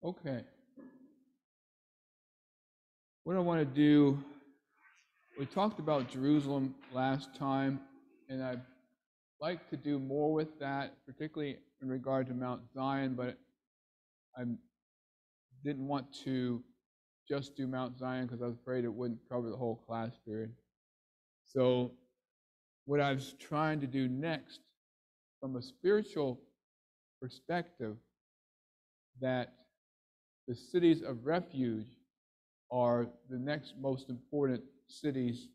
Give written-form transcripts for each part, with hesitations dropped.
Okay. What I want to do, we talked about Jerusalem last time, and I'd like to do more with that, particularly in regard to Mount Zion, but I didn't want to just do Mount Zion because I was afraid it wouldn't cover the whole class period. So what I was trying to do next, from a spiritual perspective, that the cities of refuge are the next most important cities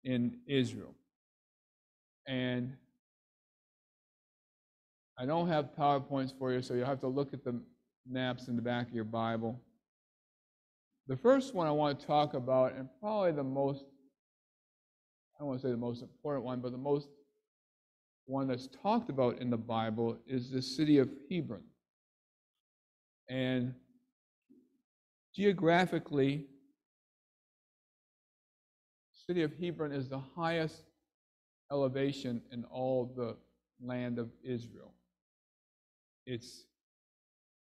in Israel. And I don't have PowerPoints for you, so you'll have to look at the maps in the back of your Bible. The first one I want to talk about, and probably the most, I don't want to say the most important one, but the most one that's talked about in the Bible is the city of Hebron. And geographically, the city of Hebron is the highest elevation in all the land of Israel. It's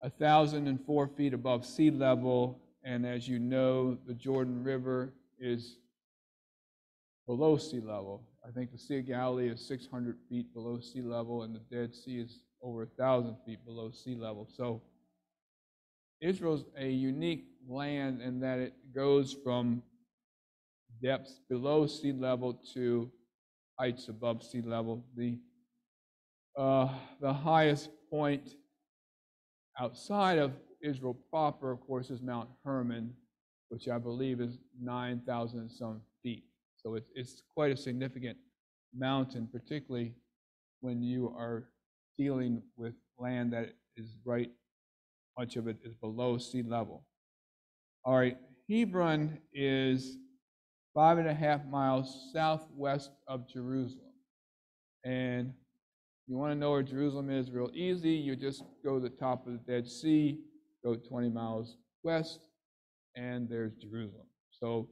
1,004 feet above sea level, and as you know, the Jordan River is below sea level. I think the Sea of Galilee is 600 feet below sea level, and the Dead Sea is over 1,000 feet below sea level. So Israel's a unique land in that it goes from depths below sea level to heights above sea level. The highest point outside of Israel proper, of course, is Mount Hermon, which I believe is 9,000 and some feet. So it's quite a significant mountain, particularly when you are dealing with land that is much of it is below sea level. All right, Hebron is 5.5 miles southwest of Jerusalem. And you want to know where Jerusalem is real easy. You just go to the top of the Dead Sea, go 20 miles west, and there's Jerusalem. So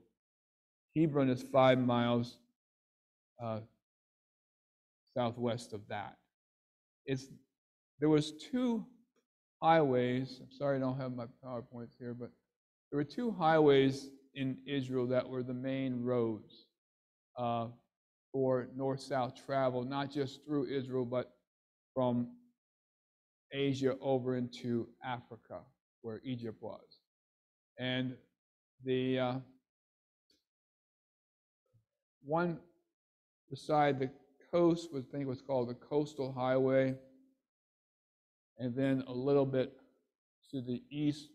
Hebron is 5 miles southwest of that. There was two highways. I'm sorry I don't have my PowerPoints here, but there were two highways in Israel that were the main roads for north-south travel, not just through Israel, but from Asia over into Africa, where Egypt was. And the one beside the coast was, I think, was called the Coastal Highway, and then a little bit to the east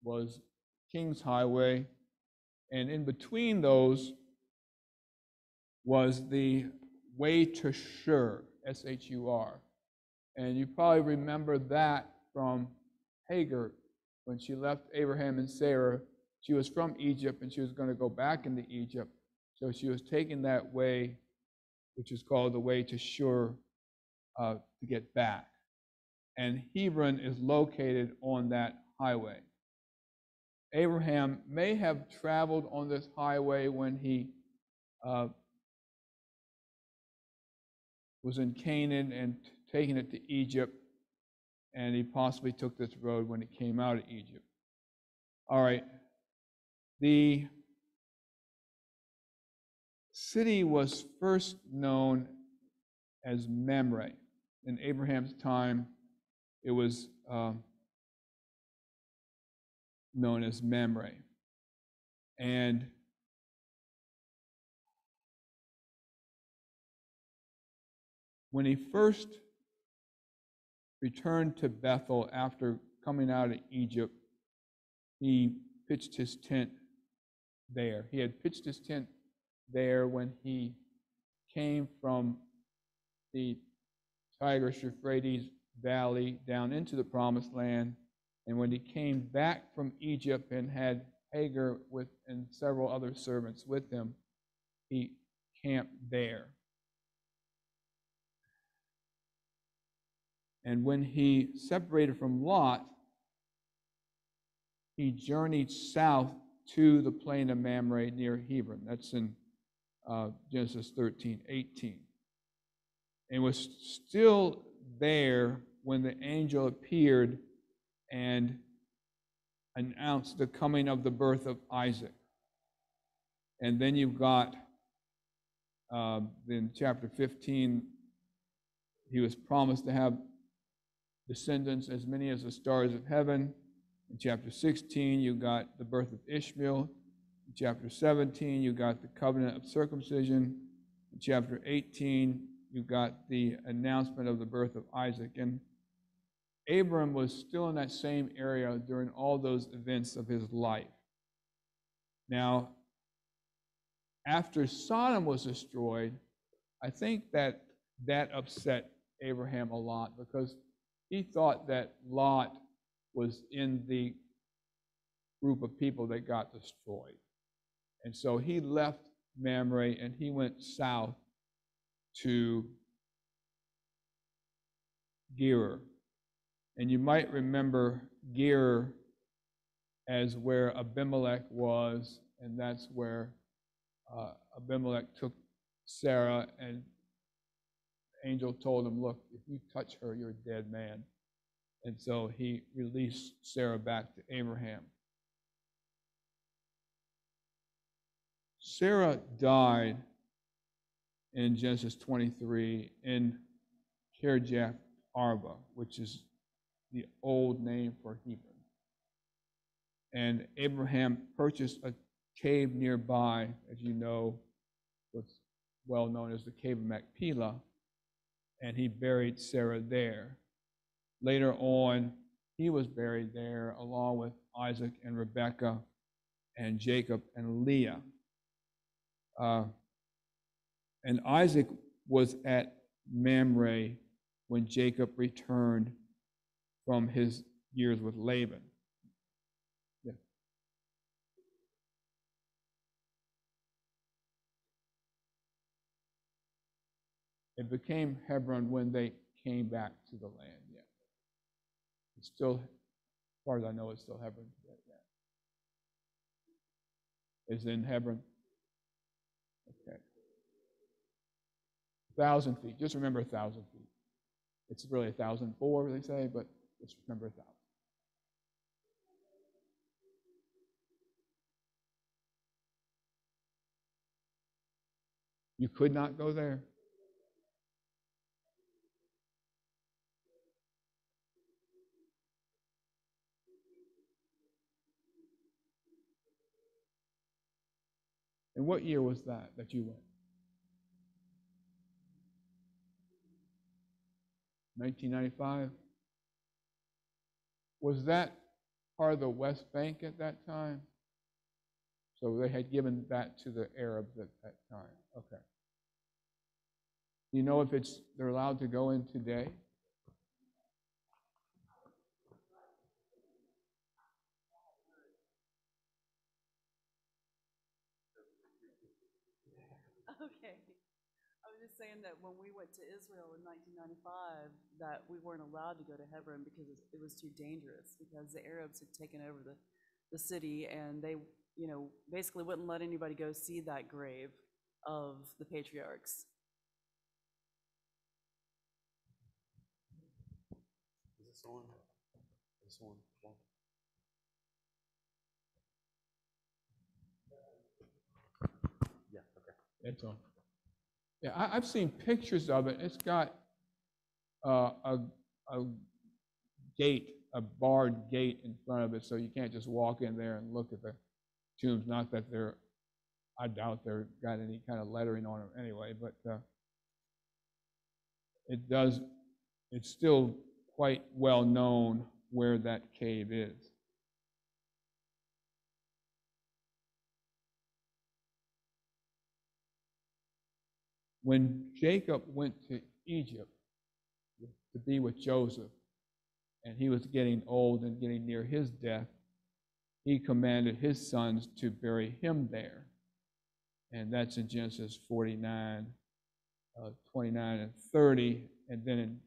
was King's Highway, and in between those was the Way to Shur, S-H-U-R. And you probably remember that from Hagar when she left Abraham and Sarah. She was from Egypt and she was going to go back into Egypt. So she was taking that way, which is called the Way to Shur, to get back. And Hebron is located on that highway. Abraham may have traveled on this highway when he was in Canaan and taking it to Egypt, and he possibly took this road when he came out of Egypt. All right. The city was first known as Mamre. In Abraham's time, it was known as Mamre. And when he first returned to Bethel after coming out of Egypt, he pitched his tent there. He had pitched his tent there when he came from the Tigris-Euphrates Valley down into the Promised Land. And when he came back from Egypt and had Hagar and several other servants with him, he camped there. And when he separated from Lot, he journeyed south to the plain of Mamre near Hebron. That's in Genesis 13:18. And was still there when the angel appeared and announced the coming of the birth of Isaac. And then you've got, in chapter 15, he was promised to have descendants as many as the stars of heaven. In chapter 16, you got the birth of Ishmael. In chapter 17, you got the covenant of circumcision. In chapter 18, you got the announcement of the birth of Isaac. And Abram was still in that same area during all those events of his life. Now, after Sodom was destroyed, I think that upset Abraham a lot, because he thought that Lot was in the group of people that got destroyed. And so he left Mamre and he went south to Gerar. And you might remember Gerar as where Abimelech was, and that's where Abimelech took Sarah, and the angel told him, look, if you touch her, you're a dead man. And so he released Sarah back to Abraham. Sarah died in Genesis 23 in Kirjath Arba, which is the old name for Hebron. And Abraham purchased a cave nearby, as you know, what's well known as the Cave of Machpelah, and he buried Sarah there. Later on, he was buried there along with Isaac and Rebekah and Jacob and Leah. And Isaac was at Mamre when Jacob returned from his years with Laban. Yeah. It became Hebron when they came back to the land. Yeah. It's still, as far as I know, it's still Hebron. Yeah. It's in Hebron. Okay. 1,000 feet. Just remember 1,000 feet. It's really 1,004, they say, but just remember 1,000. You could not go there. And what year was that you went? 1995? Was that part of the West Bank at that time? So they had given that to the Arabs at that time. Okay. Do you know if they're allowed to go in today? Okay. I was just saying that when we went to Israel in 1995, that we weren't allowed to go to Hebron because it was too dangerous, because the Arabs had taken over the city, and they, basically wouldn't let anybody go see that grave of the patriarchs. Is this on? This one? Yeah, okay. It's on. Yeah, I've seen pictures of it. It's got a gate, a barred gate in front of it, so you can't just walk in there and look at the tombs. Not that I doubt they're got any kind of lettering on them anyway, but it's still quite well known where that cave is. When Jacob went to Egypt to be with Joseph, and he was getting old and getting near his death, he commanded his sons to bury him there. And that's in Genesis 49, 29 and 30. And then in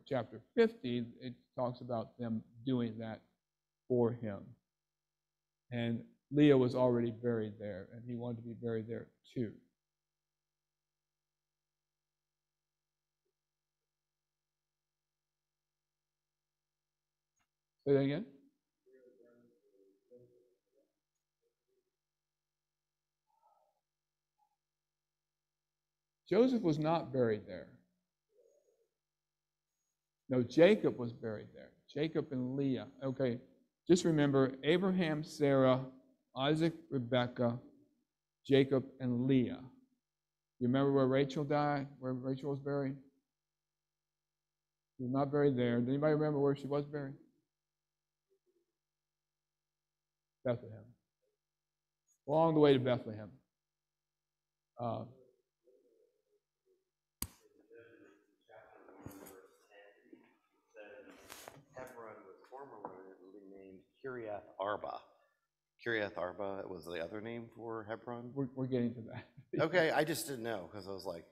chapter 50, it talks about them doing that for him. And Leah was already buried there, and he wanted to be buried there too. Say that again? Joseph was not buried there. No, Jacob was buried there. Jacob and Leah. Okay, just remember Abraham, Sarah, Isaac, Rebekah, Jacob, and Leah. You remember where Rachel died, where Rachel was buried? She was not buried there. Does anybody remember where she was buried? Bethlehem. Along the way to Bethlehem. Hebron was formerly named Kiriath Arba. Kiriath Arba was the other name for Hebron? We're getting to that. Okay, I just didn't know, because I was like,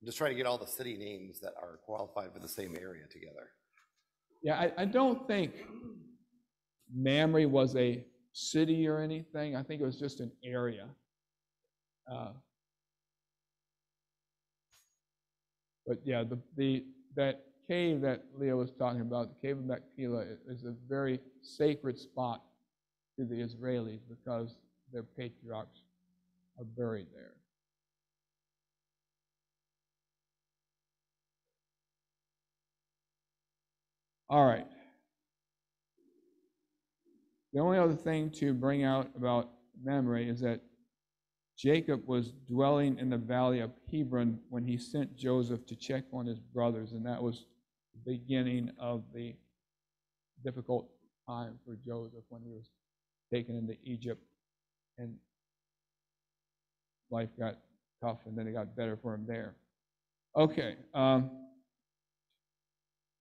I'm just trying to get all the city names that are qualified for the same area together. Yeah, I don't think Mamre was a city or anything. I think it was just an area. But yeah, that cave that Leah was talking about, the cave of Machpelah, is a very sacred spot to the Israelis because their patriarchs are buried there. All right. The only other thing to bring out about Mamre is that Jacob was dwelling in the valley of Hebron when he sent Joseph to check on his brothers, and that was the beginning of the difficult time for Joseph when he was taken into Egypt, and life got tough, and then it got better for him there. Okay.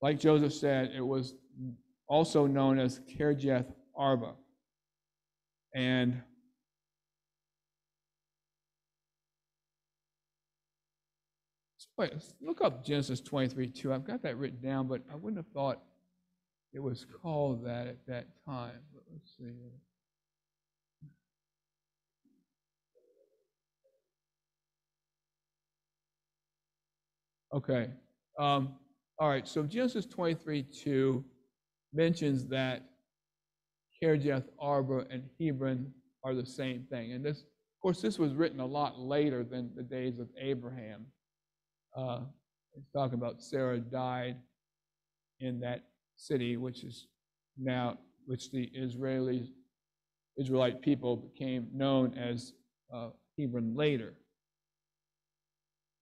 Like Joseph said, it was also known as Kirjath Arba. And look up Genesis 23:2. I've got that written down, but I wouldn't have thought it was called that at that time. But let's see. Okay. All right, so Genesis 23:2 mentions that Kirjath Arba and Hebron are the same thing. And this, of course, this was written a lot later than the days of Abraham. It's talking about Sarah died in that city, which the Israelite people became known as Hebron later.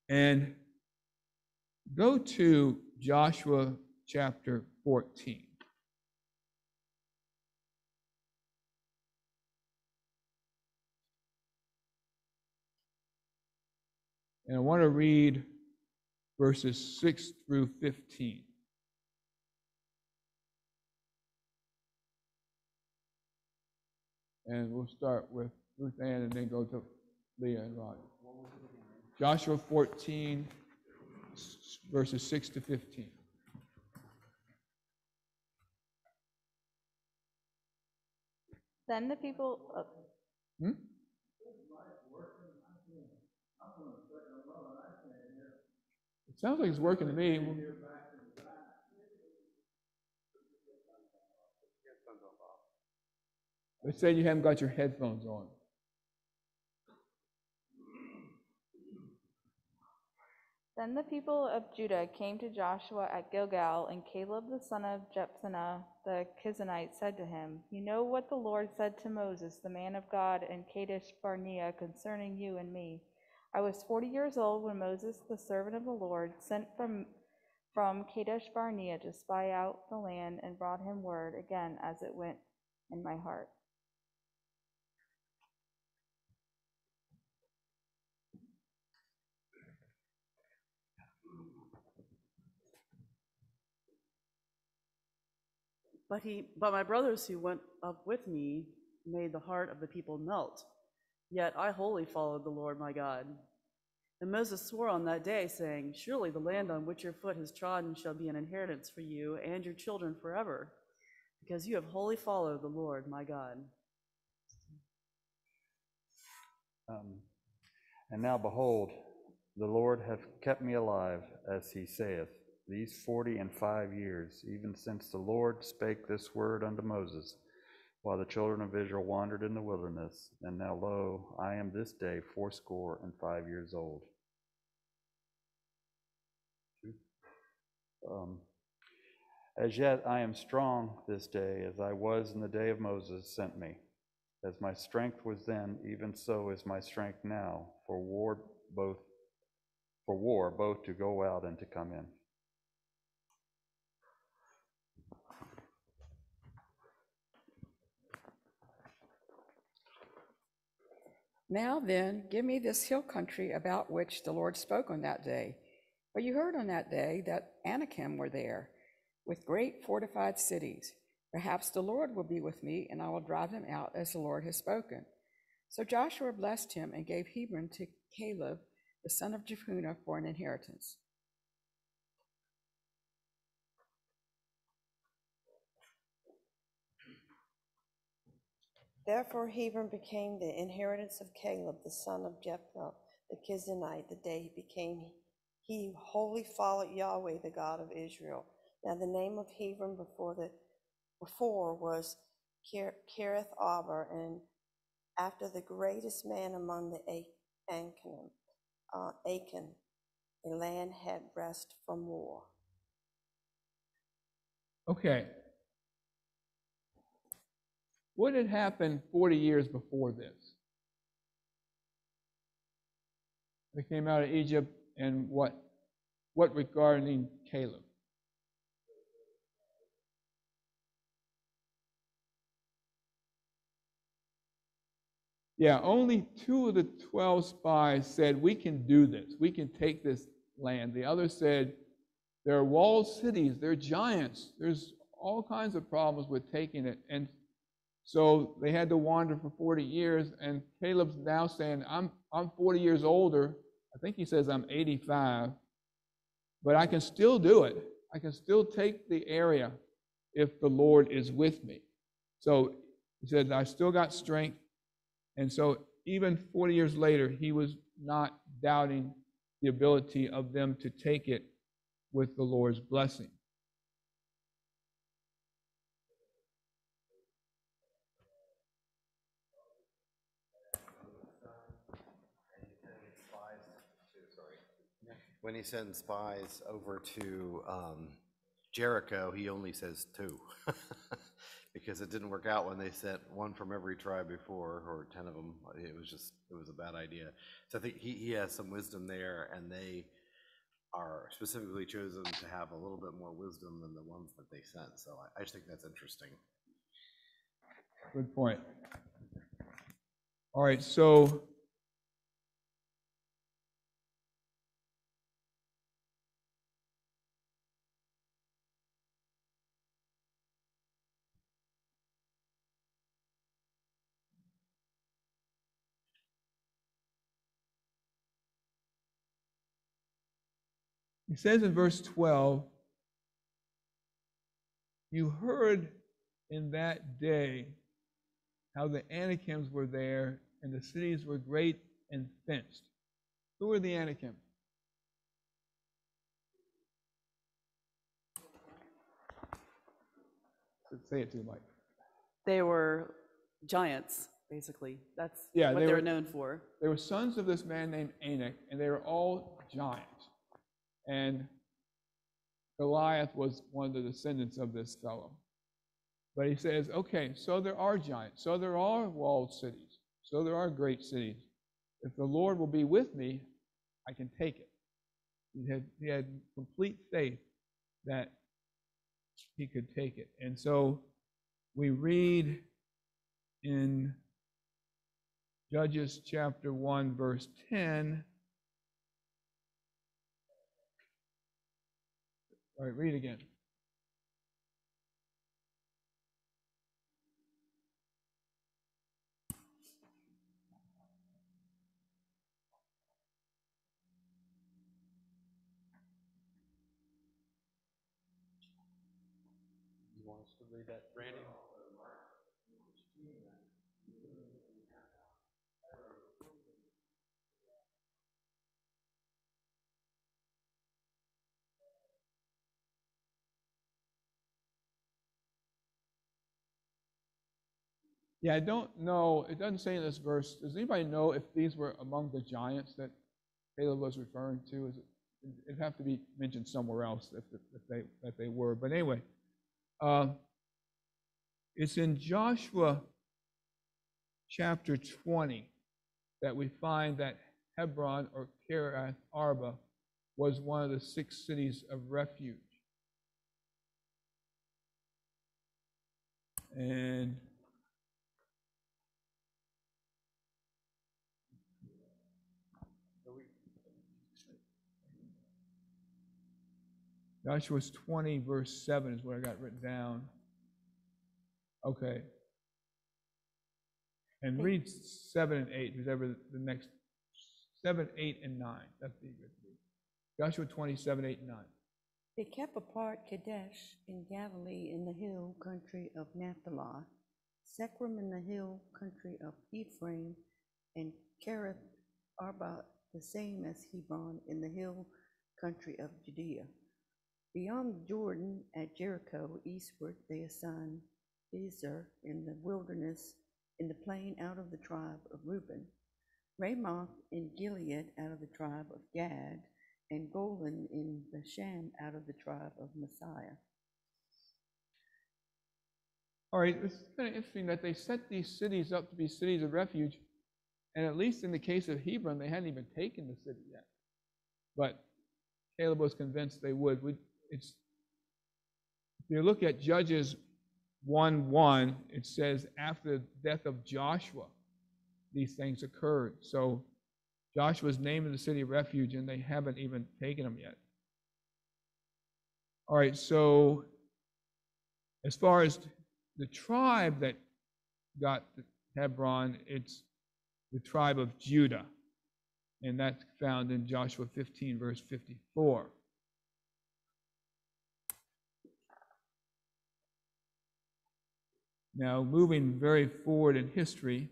And go to Joshua chapter 14. And I want to read verses 6 through 15. And we'll start with Ruth Ann and then go to Leah and Roger. Joshua 14, verses 6 to 15. Then the people. It sounds like it's working to me. They said you haven't got your headphones on. Then the people of Judah came to Joshua at Gilgal, and Caleb the son of Jephunneh the Kenizzite said to him, "You know what the Lord said to Moses, the man of God, in Kadesh Barnea concerning you and me. I was 40 years old when Moses, the servant of the Lord, sent from Kadesh Barnea to spy out the land and brought him word again as it went in my heart." But my brothers who went up with me made the heart of the people melt. Yet I wholly followed the Lord my God. And Moses swore on that day, saying, "Surely the land on which your foot has trodden shall be an inheritance for you and your children forever, because you have wholly followed the Lord my God." And now behold, the Lord hath kept me alive, as he saith, these 45 years, even since the Lord spake this word unto Moses, while the children of Israel wandered in the wilderness. And now, lo, I am this day 85 years old. As yet I am strong this day, as I was in the day of Moses sent me. As my strength was then, even so is my strength now, for war both to go out and to come in. Now then, give me this hill country about which the Lord spoke on that day. For you heard on that day that Anakim were there, with great fortified cities. Perhaps the Lord will be with me, and I will drive them out as the Lord has spoken. So Joshua blessed him and gave Hebron to Caleb, the son of Jephunneh, for an inheritance. Therefore Hebron became the inheritance of Caleb, the son of Jephunneh, the Kenizzite, the day he wholly followed Yahweh, the God of Israel. Now the name of Hebron before was Kiriath Arba, and after the greatest man among the Achan, a land had rest from war. Okay. What had happened 40 years before this? They came out of Egypt, and what regarding Caleb? Yeah, only 2 of the 12 spies said, we can do this. We can take this land. The others said, there are walled cities. There are giants. There's all kinds of problems with taking it. And so they had to wander for 40 years. And Caleb's now saying, I'm 40 years older. I think he says I'm 85. But I can still do it. I can still take the area if the Lord is with me. So he said, I still got strength. And so even 40 years later, he was not doubting the ability of them to take it with the Lord's blessing. When he sends spies over to Jericho, he only says 2. Because it didn't work out when they sent 1 from every tribe before, or 10 of them. It was a bad idea. So I think he has some wisdom there, and they are specifically chosen to have a little bit more wisdom than the ones that they sent. So I just think that's interesting. Good point. All right, so it says in verse 12, you heard in that day how the Anakims were there and the cities were great and fenced. Who are the Anakim? Say it to Mike. They were giants, basically. That's Yeah, what they were known for. They were sons of this man named Anak, and they were all giants. And Goliath was one of the descendants of this fellow. But he says, okay, so there are giants, so there are walled cities, so there are great cities. If the Lord will be with me, I can take it. He had complete faith that he could take it. And so we read in Judges chapter 1, verse 10. All right, read again. You want us to read that, Randy? Yeah, I don't know. It doesn't say in this verse. Does anybody know if these were among the giants that Caleb was referring to? Is it it'd have to be mentioned somewhere else if they were. But anyway, it's in Joshua chapter 20 that we find that Hebron, or Kiriath Arba, was one of the 6 cities of refuge. And Joshua 20, verse 7 is what I got written down. Okay. And read 7 and 8, who's ever the next. 7, 8, and 9. That's the good read. Joshua 27, 8, and 9. They kept apart Kadesh in Galilee in the hill country of Naphtali, Sekram in the hill country of Ephraim, and Kiriath Arba the same as Hebron in the hill country of Judea. Beyond Jordan at Jericho eastward they assigned Bezer in the wilderness in the plain out of the tribe of Reuben, Ramoth in Gilead out of the tribe of Gad, and Golan in Bashan out of the tribe of Messiah. All right, it's kind of interesting that they set these cities up to be cities of refuge, and at least in the case of Hebron, they hadn't even taken the city yet. But Caleb was convinced they would. If you look at Judges 1:1, it says, after the death of Joshua, these things occurred. So Joshua's naming the city of refuge, and they haven't even taken them yet. All right, so as far as the tribe that got Hebron, it's the tribe of Judah, and that's found in Joshua 15, verse 54. Now, moving very forward in history,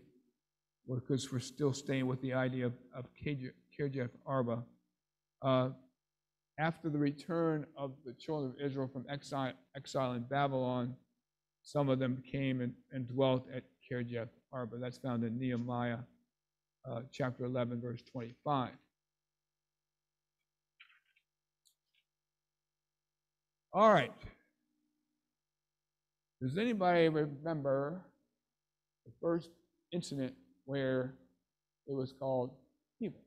because we're still staying with the idea of Kiriath Arba, after the return of the children of Israel from exile in Babylon, some of them came and dwelt at Kiriath Arba. That's found in Nehemiah chapter 11, verse 25. All right. Does anybody remember the first incident where it was called Hebron?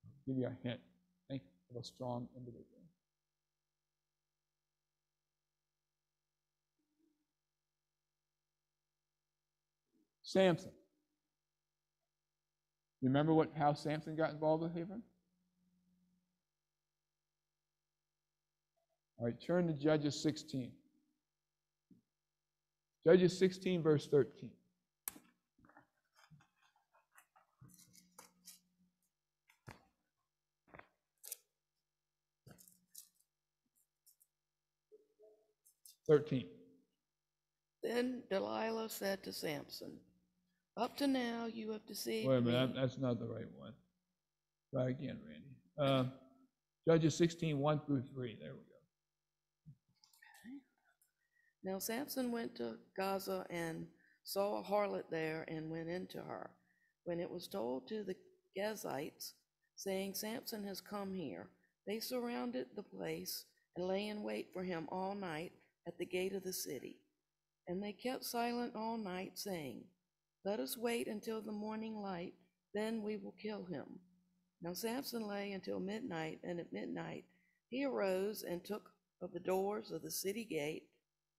I'll give you a hint. Think of a strong individual. Samson. You remember how Samson got involved with Hebron? All right, turn to Judges 16. Judges 16, verse 13. Then Delilah said to Samson, "Up to now you have deceived Wait a minute, me." that's not the right one. Try again, Randy. Judges 16, 1 through 3. There we go. Now Samson went to Gaza and saw a harlot there and went into her. When it was told to the Gazites, saying, "Samson has come here," they surrounded the place and lay in wait for him all night at the gate of the city. And they kept silent all night, saying, "Let us wait until the morning light, then we will kill him." Now Samson lay until midnight, and at midnight he arose and took of the doors of the city gate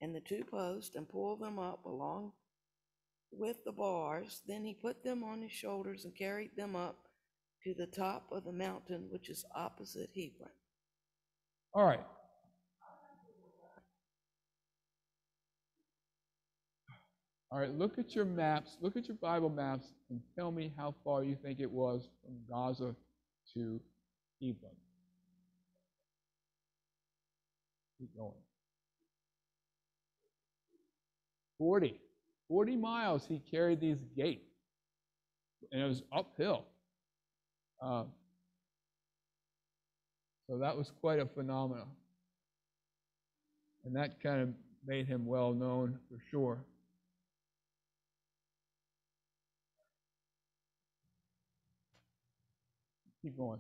and the 2 posts and pulled them up along with the bars. Then he put them on his shoulders and carried them up to the top of the mountain, which is opposite Hebron. All right. All right, look at your maps, look at your Bible maps, and tell me how far you think it was from Gaza to Hebron. Keep going. 40 miles he carried these gates, and it was uphill. So that was quite a phenomenon. And that kind of made him well known for sure. Keep going.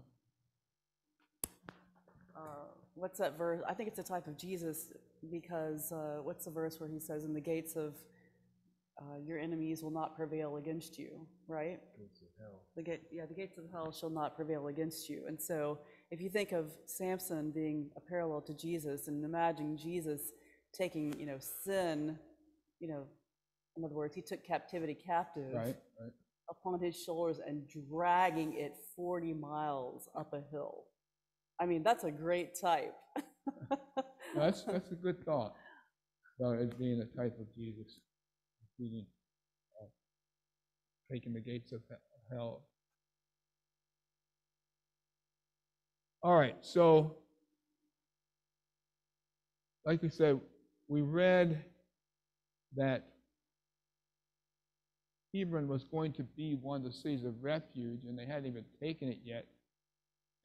What's that verse? I think it's a type of Jesus because what's the verse where he says, "In the gates of your enemies will not prevail against you," right? The gates of hell shall not prevail against you. And so if you think of Samson being a parallel to Jesus and imagine Jesus taking, sin, in other words, he took captivity captive Right. upon his shoulders and dragging it 40 miles up a hill. I mean, that's a great type. Now, that's a good thought about it being a type of Jesus, defeating, taking the gates of hell. All right, so like we said, we read that Hebron was going to be one of the cities of refuge, and they hadn't even taken it yet.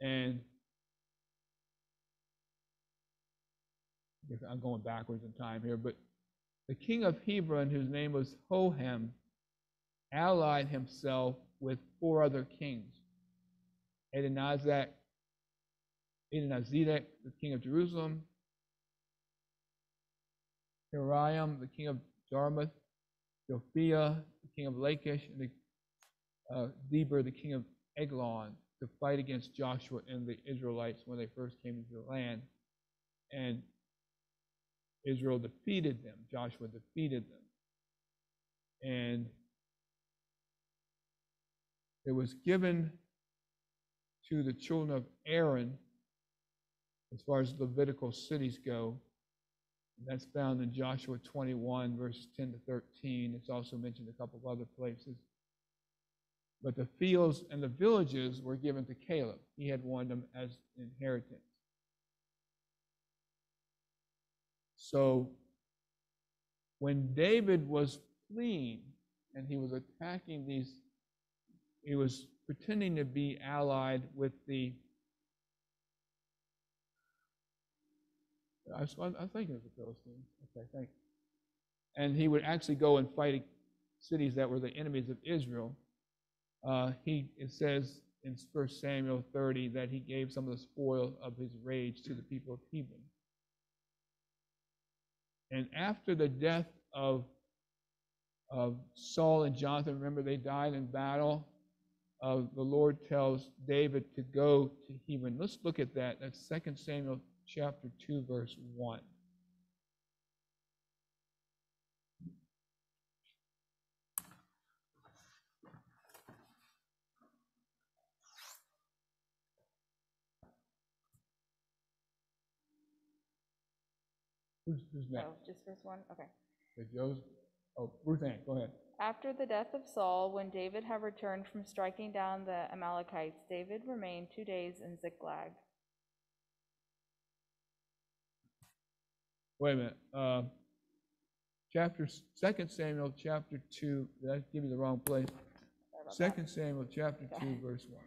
And I'm going backwards in time here, but the king of Hebron, whose name was Hoham, allied himself with 4 other kings: Adonizedek, the king of Jerusalem; Hiriam, the king of Jarmuth; Jophiah, the king of Lachish; and Deber, the king of Eglon, to fight against Joshua and the Israelites when they first came into the land. And Israel defeated them. Joshua defeated them. And it was given to the children of Aaron, as far as Levitical cities go. And that's found in Joshua 21, verses 10 to 13. It's also mentioned a couple of other places. But the fields and the villages were given to Caleb. He had won them as inheritance. So when David was fleeing and he was attacking these, he was pretending to be allied with the, I'm thinking of the Philistines. Okay, thank you. And he would actually go and fight cities that were the enemies of Israel. It says in 1 Samuel 30 that he gave some of the spoil of his rage to the people of Hebron. And after the death of Saul and Jonathan, remember they died in battle, the Lord tells David to go to Hebron. Let's look at that. That's 2 Samuel chapter 2, verse 1. Who's next? Oh, just verse 1? Okay. Okay, Ruth Ann, go ahead. After the death of Saul, when David had returned from striking down the Amalekites, David remained 2 days in Ziklag. Wait a minute. 2 Samuel chapter 2. Did I give you the wrong place? 2 Samuel chapter 2, verse 1.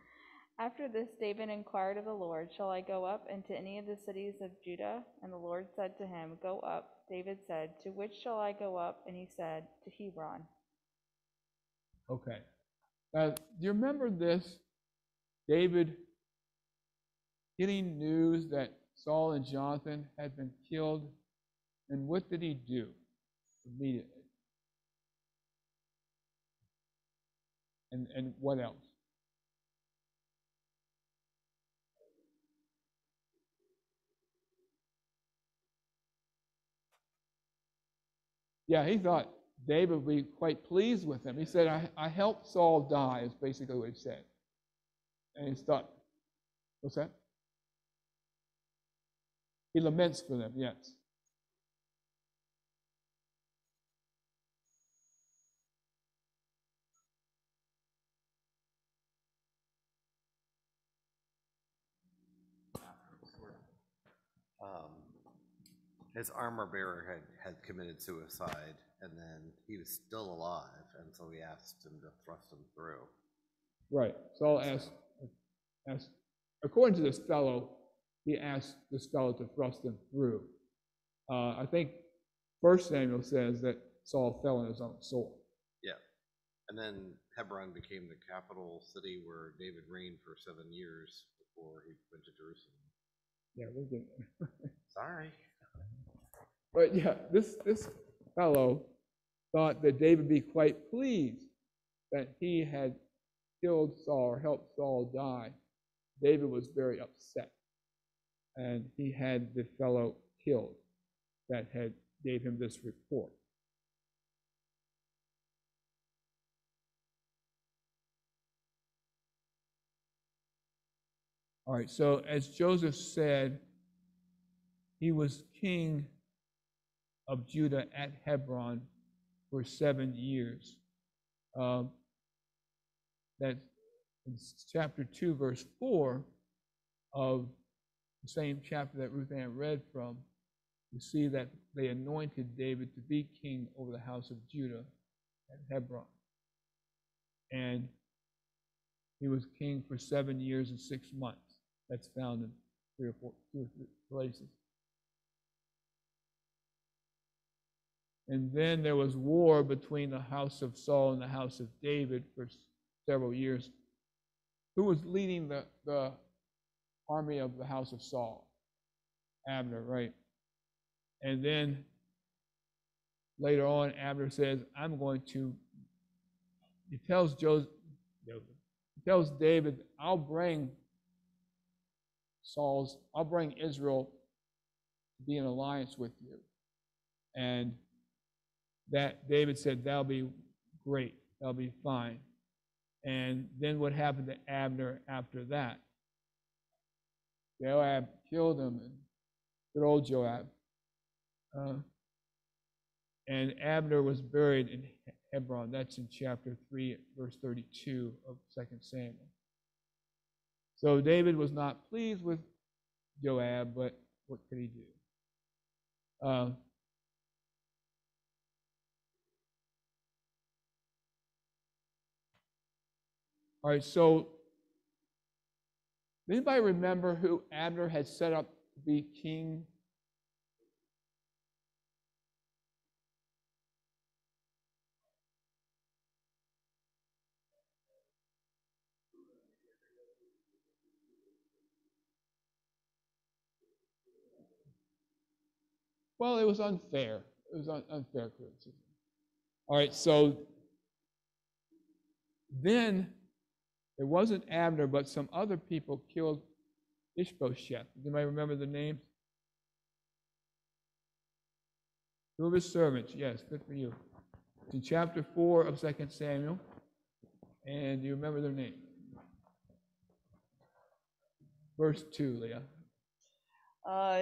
After this, David inquired of the Lord, "Shall I go up into any of the cities of Judah?" And the Lord said to him, "Go up." David said, "To which shall I go up?" And he said, "To Hebron." Okay. Now, do you remember this? David getting news that Saul and Jonathan had been killed. And what did he do immediately? And what else? Yeah, he thought David would be quite pleased with him. He said, I helped Saul die, is basically what he said. And he thought, what's that? He laments for them, yes. His armor bearer had committed suicide, and then he was still alive, and so he asked him to thrust him through. Right. Saul asked, according to this fellow, he asked this fellow to thrust him through. I think 1 Samuel says that Saul fell on his own sword. Yeah. And then Hebron became the capital city where David reigned for 7 years before he went to Jerusalem. Yeah, we'll get there. Sorry. But yeah, this fellow thought that David would be quite pleased that he had killed Saul or helped Saul die. David was very upset, and he had the fellow killed that had gave him this report. All right, so as Joseph said, he was king of Judah at Hebron for 7 years. That's in chapter 2, verse 4 of the same chapter that Ruth Ann read from. You see that they anointed David to be king over the house of Judah at Hebron. And he was king for 7 years and 6 months. That's found in 2 or 3 places. And then there was war between the house of Saul and the house of David for several years. Who was leading the army of the house of Saul? Abner, right? And then later on, Abner says, he tells David, I'll bring Israel to be in alliance with you. And that David said, that'll be great, that'll be fine. And then what happened to Abner after that? Joab killed him, and good old Joab. And Abner was buried in Hebron. That's in chapter 3, verse 32 of 2 Samuel. So David was not pleased with Joab, but what could he do? All right, so anybody remember who Abner had set up to be king? Well, it was unfair. It was unfair criticism. All right, so then it wasn't Abner, but some other people killed Ishbosheth. Does anybody remember the names? 2 of his servants. Yes, good for you. It's in chapter 4 of 2 Samuel. And do you remember their name? Verse 2, Leah.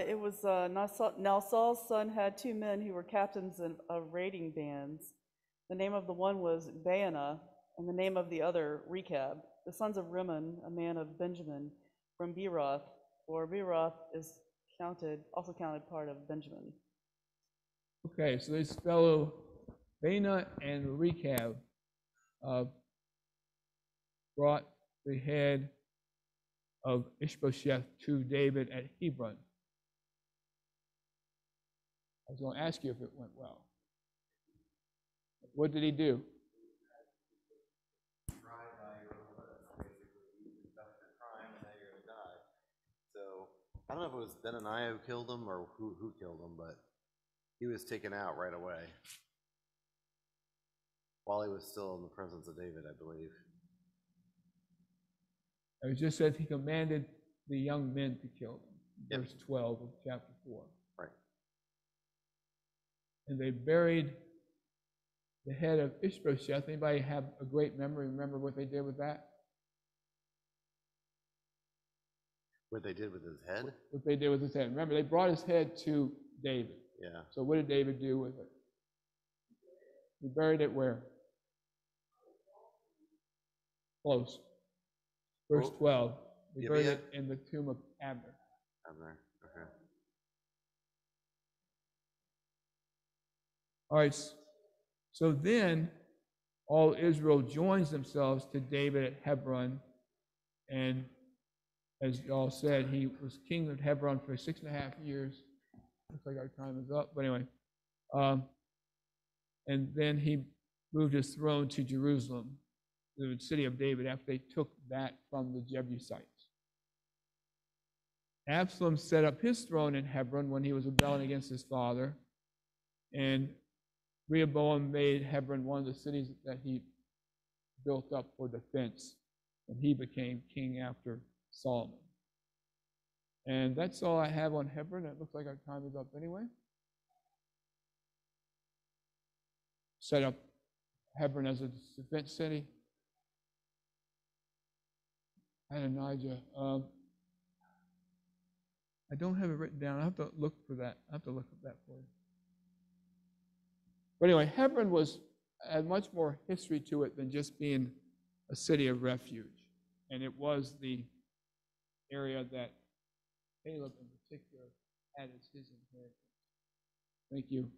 It was now Saul's son had 2 men who were captains of raiding bands. The name of the one was Baanah, and the name of the other Rechab, the sons of Rimmon, a man of Benjamin, from Beeroth, for Beeroth is also counted part of Benjamin. Okay, so this fellow Baanah and Rechab brought the head of Ishbosheth to David at Hebron. I was going to ask you if it went well. What did he do? So I don't know if it was Benaniah who killed him or who killed him, but he was taken out right away while he was still in the presence of David, I believe. It just says he commanded the young men to kill them. Yep. Verse 12 of chapter 4. Right. And they buried the head of Ishbosheth. Anybody have a great memory? Remember what they did with that? What they did with his head? What they did with his head. Remember, they brought his head to David. Yeah. So what did David do with it? He buried it where? Close. Verse 12. He buried it in the tomb of Abner. Abner, okay. All right. So then all Israel joins themselves to David at Hebron. And as y'all said, he was king of Hebron for 6.5 years. Looks like our time is up. But anyway. And then he moved his throne to Jerusalem, the city of David, after they took that from the Jebusites. Absalom set up his throne in Hebron when he was rebelling against his father, and Rehoboam made Hebron one of the cities that he built up for defense, and he became king after Solomon. And that's all I have on Hebron. It looks like our time is up anyway. Set up Hebron as a defense city. Adonijah. I don't have it written down. I have to look for that. I have to look at that for you. But anyway, Hebron had much more history to it than just being a city of refuge. And it was the area that Caleb in particular had as his inheritance. Thank you.